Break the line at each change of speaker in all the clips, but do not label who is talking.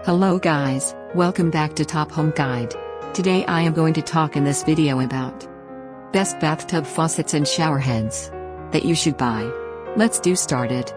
Hello guys, welcome back to Top Home Guide. Today I am going to talk in this video about best bathtub faucets and shower heads that you should buy. Let's do started.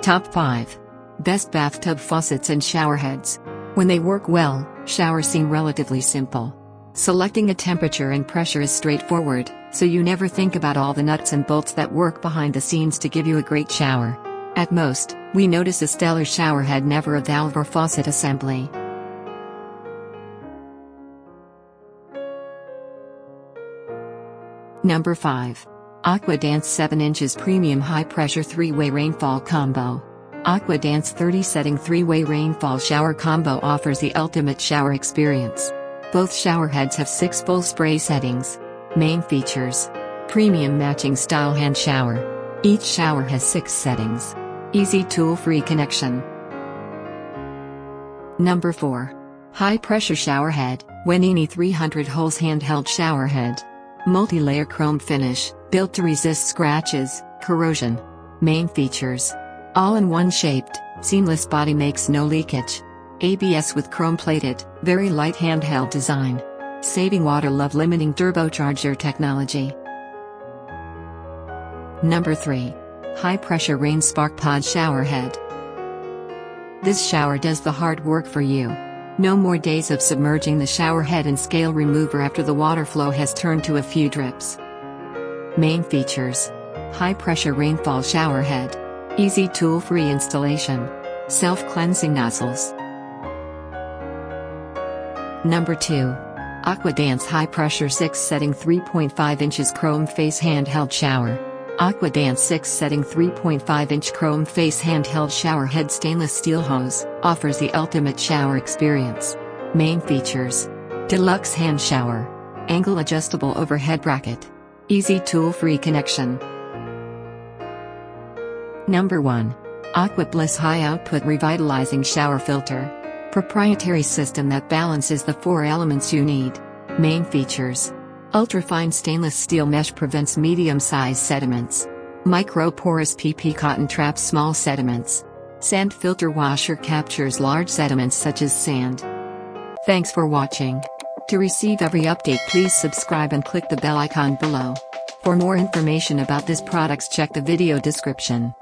Top 5. Best bathtub faucets and shower heads. When they work well, showers seem relatively simple. Selecting a temperature and pressure is straightforward, so you never think about all the nuts and bolts that work behind the scenes to give you a great shower. At most, we notice a stellar shower head, never a valve or faucet assembly. Number 5. AquaDance 7 inches Premium High Pressure 3-Way Rainfall Combo. AquaDance 30 Setting 3-Way Rainfall Shower Combo offers the ultimate shower experience. Both shower heads have 6 full spray settings. Main features: premium matching style hand shower. Each shower has 6 settings. Easy tool-free connection. Number 4. High Pressure Shower Head, Wenini 300 Holes Handheld Shower Head. Multi-layer chrome finish, built to resist scratches, corrosion. Main features: all-in-one shaped, seamless body, makes no leakage. ABS with chrome-plated, very light handheld design. Saving water, love limiting turbocharger technology. Number 3. High Pressure Rain Spark Pod Shower Head. This shower does the hard work for you. No more days of submerging the shower head in scale remover after the water flow has turned to a few drips. Main features: high pressure rainfall shower head. Easy tool-free installation. Self-cleansing nozzles. Number 2. AquaDance High Pressure 6 Setting 3.5 inches Chrome Face Handheld Shower. AquaDance 6 Setting 3.5 inch Chrome Face Handheld Shower Head Stainless Steel Hose offers the ultimate shower experience. Main features: deluxe hand shower. Angle adjustable overhead bracket. Easy tool-free connection. Number 1. AquaBliss High Output Revitalizing Shower Filter. Proprietary system that balances the 4 elements you need. Main features: ultrafine stainless steel mesh prevents medium-sized sediments. Micro-porous PP cotton traps small sediments. Sand filter washer captures large sediments such as sand. Thanks for watching. To receive every update, please subscribe and click the bell icon below. For more information about this products, check the video description.